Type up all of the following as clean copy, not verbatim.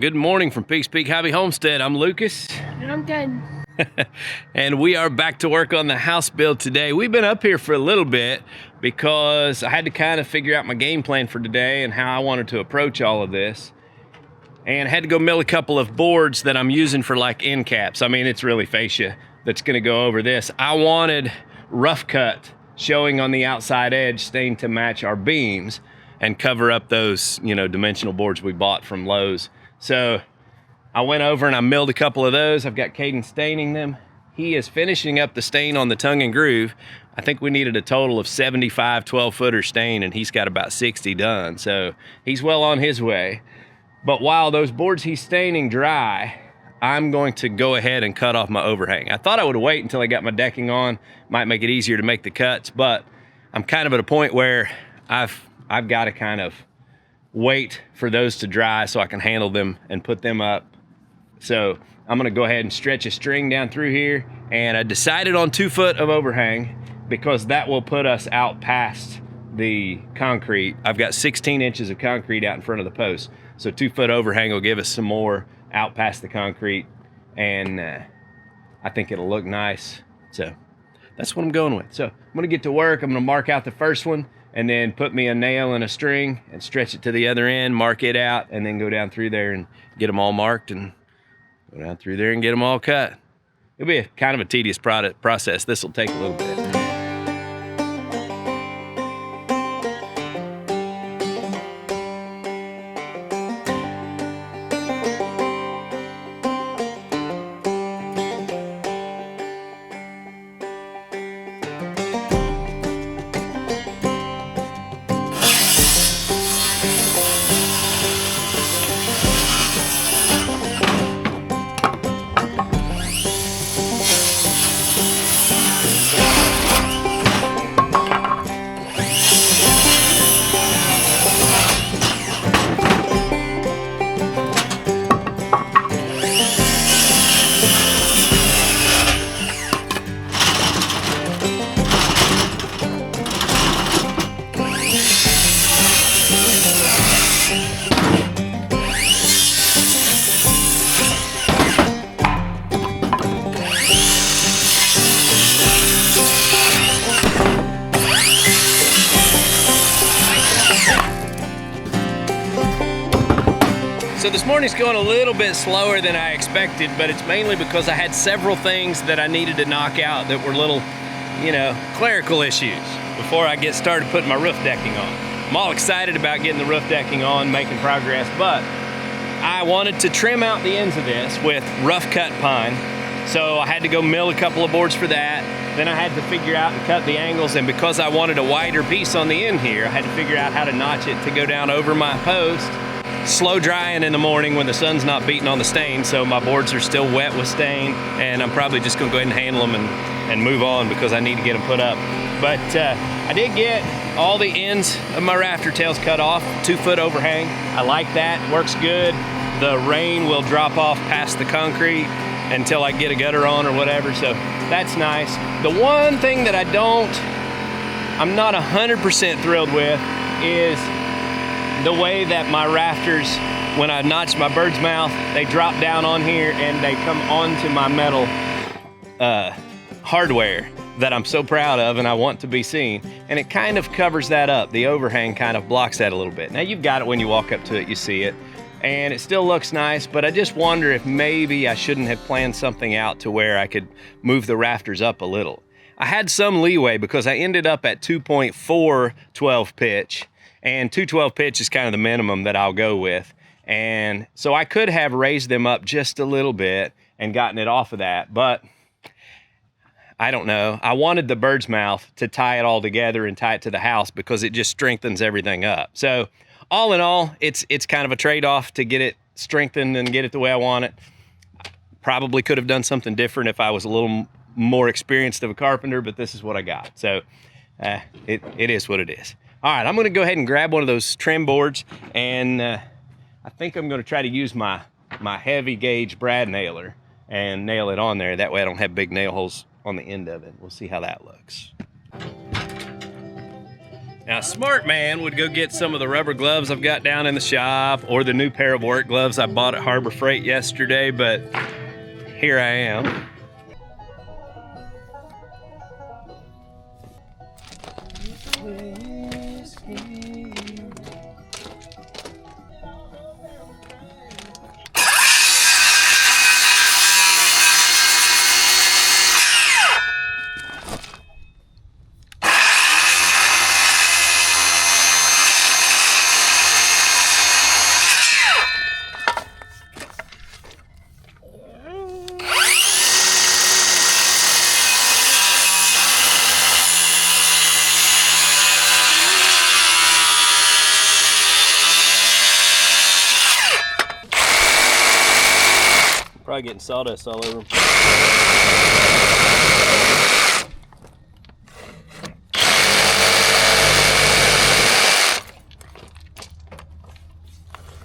Good morning from Peak Hobby Homestead. I'm Lucas. And I'm Ken. And we are back to work on the house build today. We've been up here for a little bit because I had to kind of figure out my game plan for today and how I wanted to approach all of this. And I had to go mill a couple of boards that I'm using for like end caps. I mean, it's really fascia that's gonna go over this. I wanted rough cut showing on the outside edge stained to match our beams and cover up those, you know, dimensional boards we bought from Lowe's. So I went over and I milled a couple of those. I've got Caden staining them. He is finishing up the stain on the tongue and groove. I think we needed a total of 75 12-footer stain, and he's got about 60 done. So he's well on his way. But while those boards he's staining dry, I'm going to go ahead and cut off my overhang. I thought I would wait until I got my decking on. Might make it easier to make the cuts, but I'm kind of at a point where I've got to kind of wait for those to dry so I can handle them and put them up. So I'm gonna go ahead and stretch a string down through here, and I decided on 2 foot of overhang because that will put us out past the concrete. I've got 16 inches of concrete out in front of the post, so 2 foot overhang will give us some more out past the concrete, and I think it'll look nice. So that's what I'm going with. So I'm gonna get to work. I'm gonna mark out the first one and then put me a nail and a string and stretch it to the other end, mark it out, and then go down through there and get them all marked and go down through there and get them all cut. It'll be kind of a tedious process. This will take a little bit. So this morning's going a little bit slower than I expected, but it's mainly because I had several things that I needed to knock out that were little, you know, clerical issues before I get started putting my roof decking on. I'm all excited about getting the roof decking on, making progress, but I wanted to trim out the ends of this with rough cut pine. So I had to go mill a couple of boards for that. Then I had to figure out and cut the angles, and because I wanted a wider piece on the end here, I had to figure out how to notch it to go down over my post. Slow drying in the morning when the sun's not beating on the stain, so my boards are still wet with stain, and I'm probably just gonna go ahead and handle them and move on because I need to get them put up. But I did get all the ends of my rafter tails cut off, 2 foot overhang. I like that, works good. The rain will drop off past the concrete until I get a gutter on or whatever, so that's nice. The one thing that I'm not 100% thrilled with is the way that my rafters, when I notch my bird's mouth, they drop down on here and they come onto my metal hardware that I'm so proud of and I want to be seen. And it kind of covers that up. The overhang kind of blocks that a little bit. Now you've got it when you walk up to it, you see it. And it still looks nice, but I just wonder if maybe I shouldn't have planned something out to where I could move the rafters up a little. I had some leeway because I ended up at 2.4 12 pitch. And 212 pitch is kind of the minimum that I'll go with. And so I could have raised them up just a little bit and gotten it off of that, but I don't know. I wanted the bird's mouth to tie it all together and tie it to the house because it just strengthens everything up. So all in all, it's kind of a trade-off to get it strengthened and get it the way I want it. Probably could have done something different if I was a little more experienced of a carpenter, but this is what I got. So it is what it is. All right, I'm gonna go ahead and grab one of those trim boards, and I think I'm gonna try to use my heavy gauge brad nailer and nail it on there. That way I don't have big nail holes on the end of it. We'll see how that looks. Now, a smart man would go get some of the rubber gloves I've got down in the shop or the new pair of work gloves I bought at Harbor Freight yesterday, but here I am. Probably getting sawdust all over them.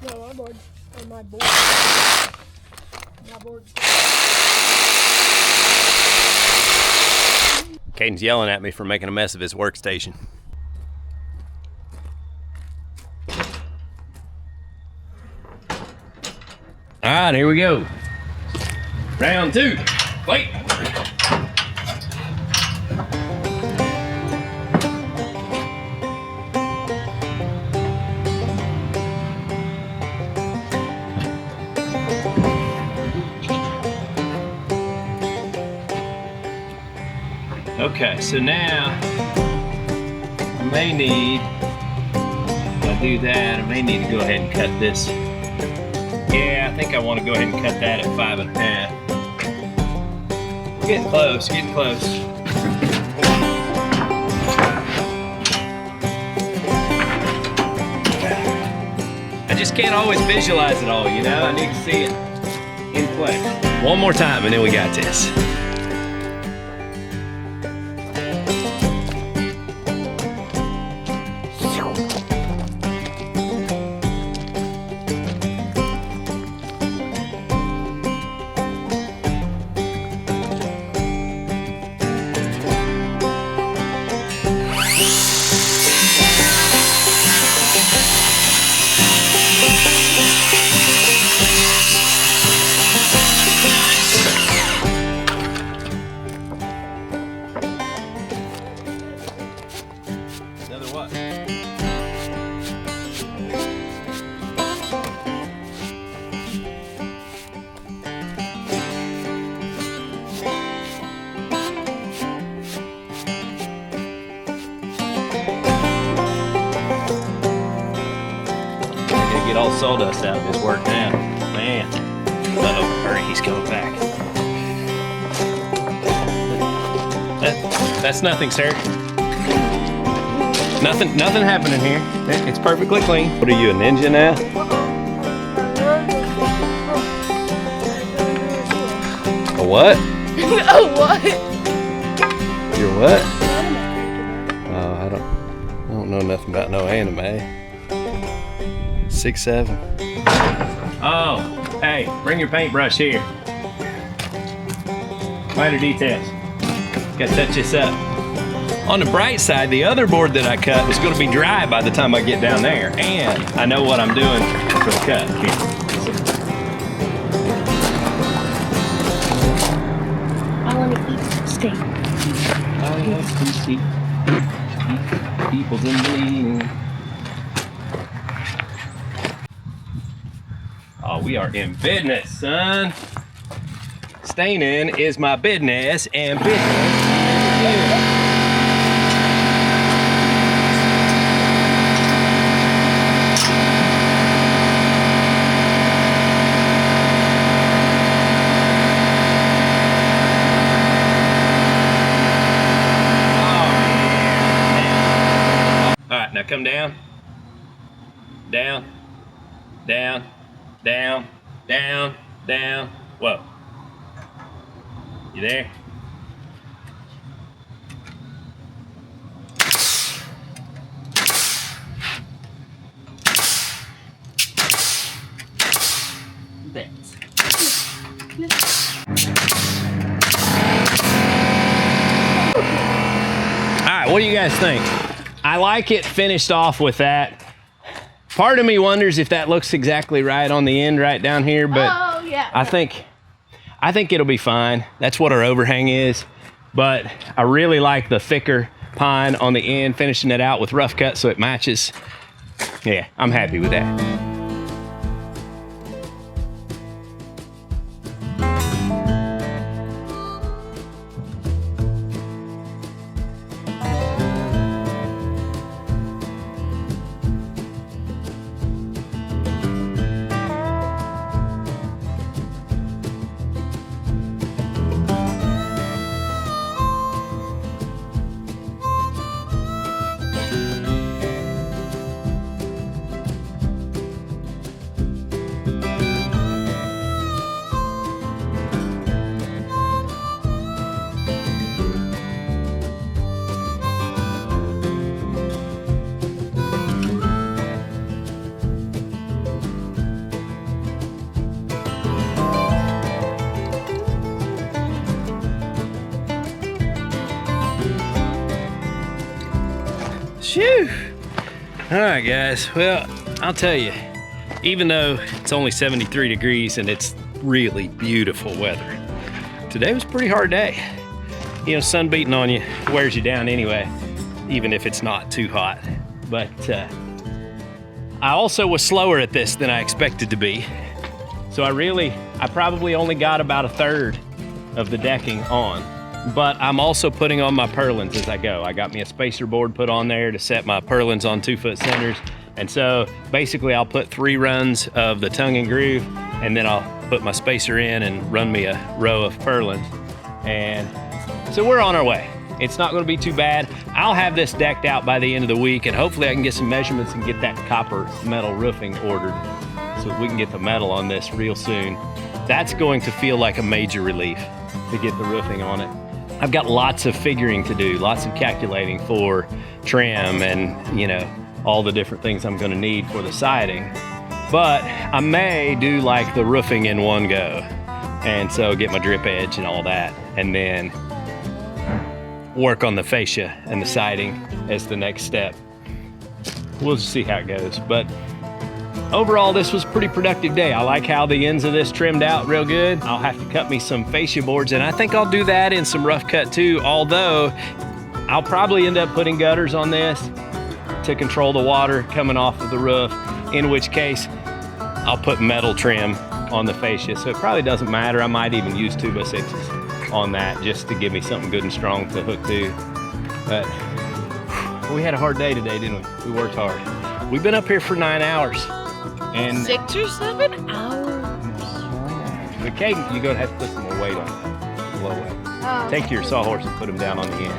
No, my board. Or my board. My board. Caden's yelling at me for making a mess of his workstation. All right, here we go. Round 2. Wait. Okay, so now I may need, if I do that, I may need to go ahead and cut this. Yeah, I think I want to go ahead and cut that at 5.5. We're getting close, getting close. I just can't always visualize it all, you know? I need to see it in play. One more time and then we got this. Get all sawdust out of his work now. Man. Uh-oh, hurry, he's coming back. That's nothing, sir. Nothing happening here. It's perfectly clean. What are you, a ninja now? A what? A what? You're what? Oh, I don't know nothing about no anime. 6'7". Oh, hey, bring your paintbrush here. Minor details. Gotta touch this up. On the bright side, the other board that I cut is gonna be dry by the time I get down there. And I know what I'm doing for the cut here. I want to eat steak. I love to see people's in bleeding. Oh, we are in business, son. Staining is my business, and business is you. All right, now come down, down, down, down, down, down. Whoa. You there? All right, what do you guys think? I like it finished off with that. Part of me wonders if that looks exactly right on the end right down here, but Oh, yeah. I think it'll be fine. That's what our overhang is. But I really like the thicker pine on the end, finishing it out with rough cut so it matches. Yeah, I'm happy with that. Phew. All right, guys. Well, I'll tell you, even though it's only 73 degrees and it's really beautiful weather, today was a pretty hard day. You know, sun beating on you wears you down anyway, even if it's not too hot. But I also was slower at this than I expected to be. So I probably only got about a third of the decking on. But I'm also putting on my purlins as I go. I got me a spacer board put on there to set my purlins on 2-foot centers. And so basically I'll put 3 runs of the tongue and groove, and then I'll put my spacer in and run me a row of purlins. And so we're on our way. It's not gonna be too bad. I'll have this decked out by the end of the week, and hopefully I can get some measurements and get that copper metal roofing ordered so we can get the metal on this real soon. That's going to feel like a major relief to get the roofing on it. I've got lots of figuring to do, lots of calculating for trim and, you know, all the different things I'm gonna need for the siding. But I may do like the roofing in one go. And so get my drip edge and all that, and then work on the fascia and the siding as the next step. We'll just see how it goes. But overall, this was a pretty productive day. I like how the ends of this trimmed out real good. I'll have to cut me some fascia boards, and I think I'll do that in some rough cut too, although I'll probably end up putting gutters on this to control the water coming off of the roof, in which case I'll put metal trim on the fascia, so it probably doesn't matter. I might even use 2x6s on that just to give me something good and strong to hook to. But we had a hard day today, didn't we? We worked hard. We've been up here for 9 hours. And 6 or 7 hours. But Caden, you're gonna have to put some more weight on it. Low weight. Take your sawhorse and put them down on the end.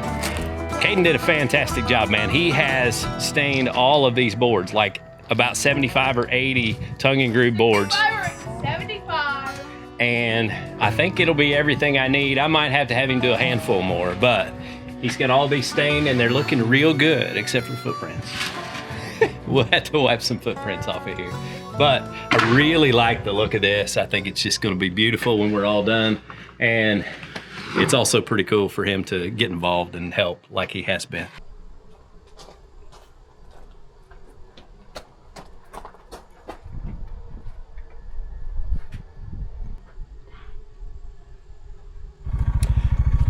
Caden did a fantastic job, man. He has stained all of these boards, like about 75 or 80 tongue and groove boards. 75. And I think it'll be everything I need. I might have to have him do a handful more, but he's got all these stained and they're looking real good, except for footprints. We'll have to wipe some footprints off of here. But I really like the look of this. I think it's just gonna be beautiful when we're all done. And it's also pretty cool for him to get involved and help like he has been.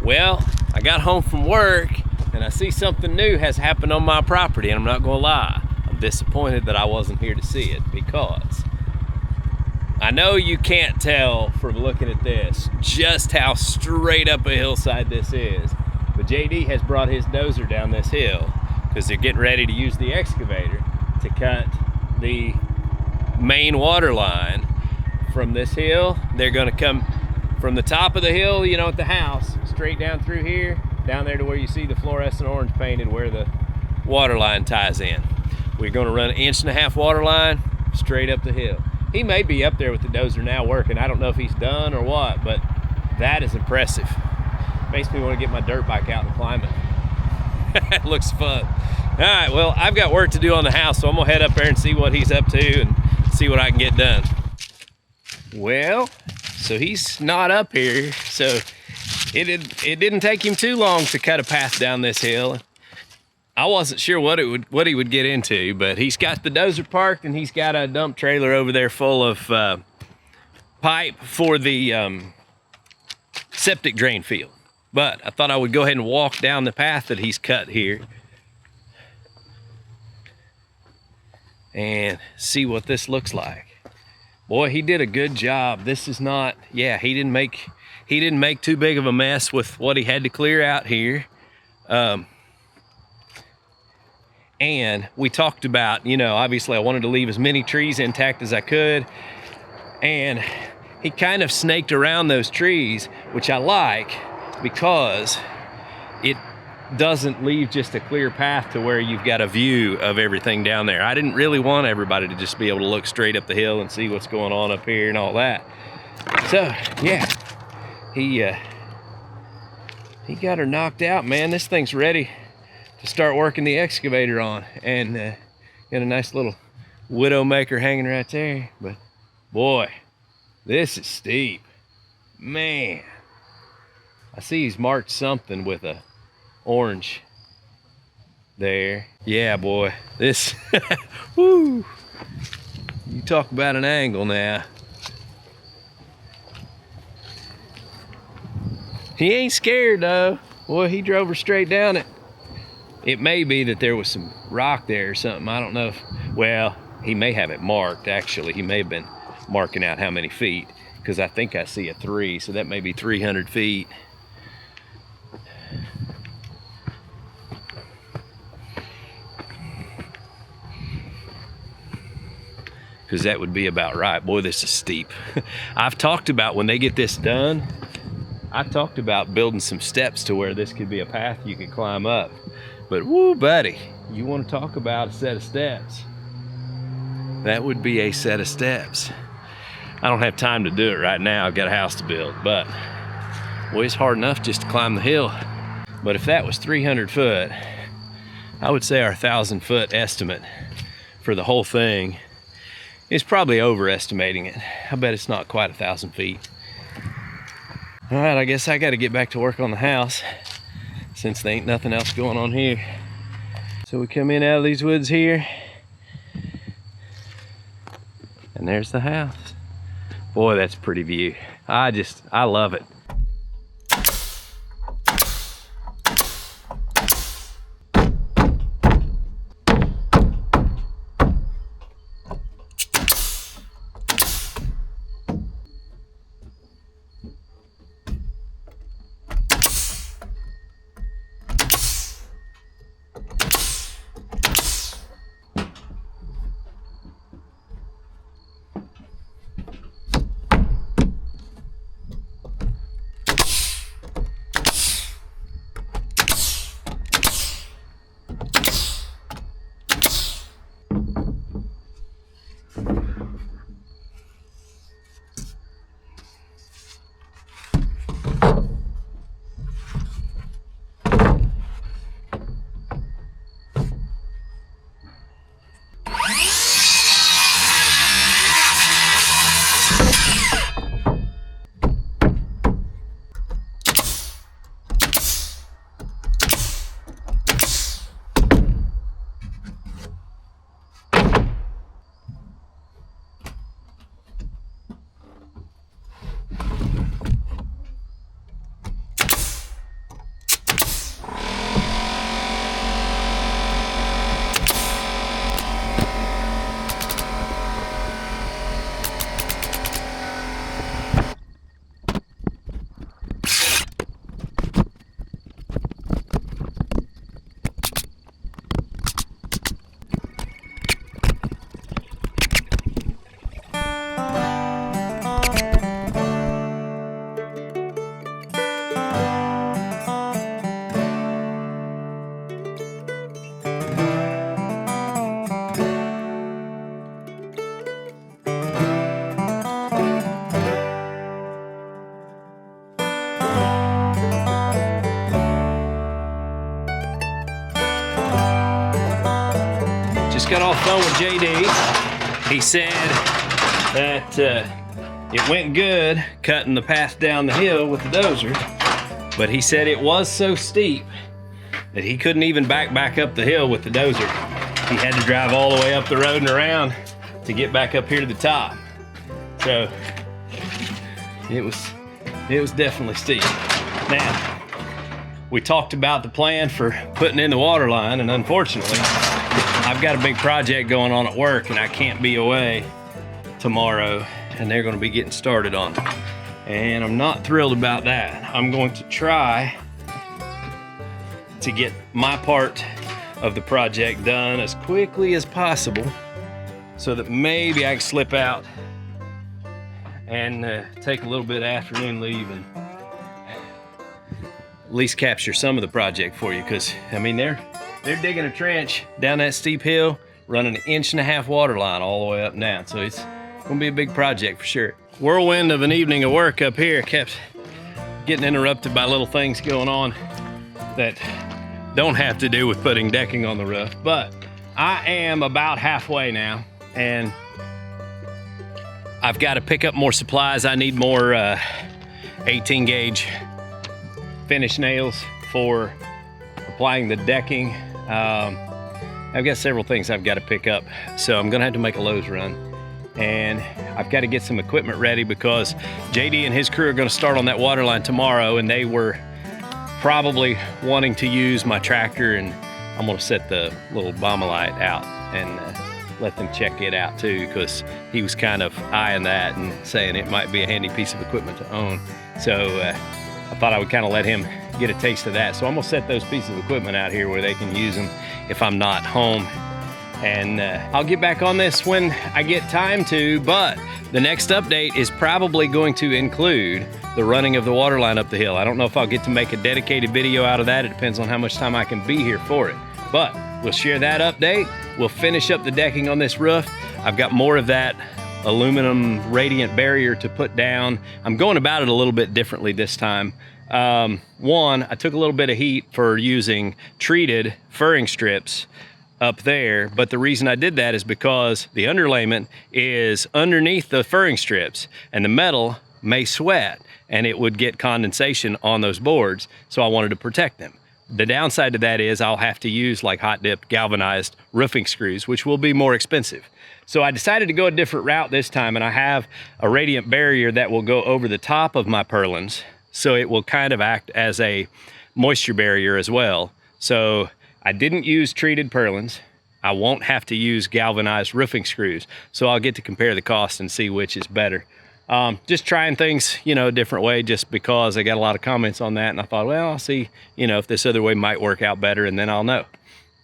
Well, I got home from work and I see something new has happened on my property, and I'm not gonna lie, I'm disappointed that I wasn't here to see it, because I know you can't tell from looking at this just how straight up a hillside this is, but JD has brought his dozer down this hill because they're getting ready to use the excavator to cut the main water line from this hill. They're gonna come from the top of the hill, you know, at the house, straight down through here, down there to where you see the fluorescent orange painted where the water line ties in. We're gonna run an 1.5 inch water line straight up the hill. He may be up there with the dozer now working. I don't know if he's done or what, but that is impressive. Makes me want to get my dirt bike out and climb it. It looks fun. All right, well, I've got work to do on the house, so I'm gonna head up there and see what he's up to and see what I can get done. Well, so he's not up here, so it didn't take him too long to cut a path down this hill. I wasn't sure what he would get into, but he's got the dozer parked and he's got a dump trailer over there full of pipe for the septic drain field. But I thought I would go ahead and walk down the path that he's cut here and see what this looks like. Boy, he did a good job. This is not, yeah, he didn't make too big of a mess with what he had to clear out here. And we talked about, you know, obviously I wanted to leave as many trees intact as I could. And he kind of snaked around those trees, which I like because it doesn't leave just a clear path to where you've got a view of everything down there. I didn't really want everybody to just be able to look straight up the hill and see what's going on up here and all that. So yeah, he got her knocked out, man. This thing's ready to start working the excavator on, and got a nice little widowmaker hanging right there. But boy, this is steep, man. I see he's marked something with a orange there. Yeah, boy, this woo, you talk about an angle now. He ain't scared though. Boy, he drove her straight down it. It may be that there was some rock there or something. I don't know if, well, he may have it marked actually. He may have been marking out how many feet, because I think I see a 3, so that may be 300 feet. Because that would be about right. Boy, this is steep. I've talked about when they get this done, I talked about building some steps to where this could be a path you could climb up. But woo, buddy, you want to talk about a set of steps? That would be a set of steps. I don't have time to do it right now. I've got a house to build, but boy, it's hard enough just to climb the hill. But if that was 300 foot, I would say our 1,000-foot estimate for the whole thing is probably overestimating it. I bet it's not quite 1,000 feet. All right, I guess I got to get back to work on the house since there ain't nothing else going on here. So we come in out of these woods here, and there's the house. Boy, that's a pretty view. I love it. Got off the phone with JD. He said that it went good cutting the path down the hill with the dozer, but he said it was so steep that he couldn't even back up the hill with the dozer. He had to drive all the way up the road and around to get back up here to the top. So it was definitely steep. Now, we talked about the plan for putting in the water line, and unfortunately, I've got a big project going on at work and I can't be away tomorrow, and they're gonna be getting started on it. And I'm not thrilled about that. I'm going to try to get my part of the project done as quickly as possible so that maybe I can slip out and take a little bit of afternoon leave and at least capture some of the project for you, because I mean they're digging a trench down that steep hill, running an 1.5 inch water line all the way up and down. So it's gonna be a big project for sure. Whirlwind of an evening of work up here kept getting interrupted by little things going on that don't have to do with putting decking on the roof. But I am about halfway now, and I've got to pick up more supplies. I need more 18 gauge finish nails for applying the decking. I've got several things I've got to pick up, so I'm gonna have to make a Lowe's run. And I've got to get some equipment ready because JD and his crew are gonna start on that water line tomorrow, and they were probably wanting to use my tractor, and I'm gonna set the little Bombelite out and let them check it out too, because he was kind of eyeing that and saying it might be a handy piece of equipment to own. So I thought I would kind of let him get a taste of that. So I'm gonna set those pieces of equipment out here where they can use them if I'm not home. And I'll get back on this when I get time to, but the next update is probably going to include the running of the water line up the hill. I don't know if I'll get to make a dedicated video out of that. It depends on how much time I can be here for it. But we'll share that update. We'll finish up the decking on this roof. I've got more of that aluminum radiant barrier to put down. I'm going about it a little bit differently this time. One, I took a little bit of heat for using treated furring strips up there, but the reason I did that is because the underlayment is underneath the furring strips, and the metal may sweat and it would get condensation on those boards, so I wanted to protect them. The downside to that is I'll have to use like hot dipped galvanized roofing screws, which will be more expensive. So I decided to go a different route this time, and I have a radiant barrier that will go over the top of my purlins, so it will kind of act as a moisture barrier as well. So I didn't use treated purlins. I won't have to use galvanized roofing screws, so I'll get to compare the cost and see which is better. Just trying things, you know, a different way, just because I got a lot of comments on that, and I thought, well, I'll see, you know, if this other way might work out better, and then I'll know.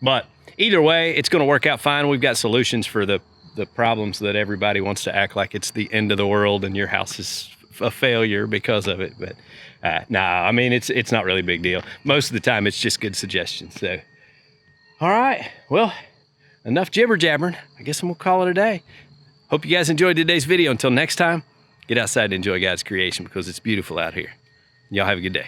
But either way, it's gonna work out fine. We've got solutions for the problems that everybody wants to act like it's the end of the world and your house is a failure because of it. But nah, I mean, it's not really a big deal. Most of the time, it's just good suggestions. So, all right, well, enough jibber jabbering. I guess I'm gonna call it a day. Hope you guys enjoyed today's video. Until next time, get outside and enjoy God's creation, because it's beautiful out here. Y'all have a good day.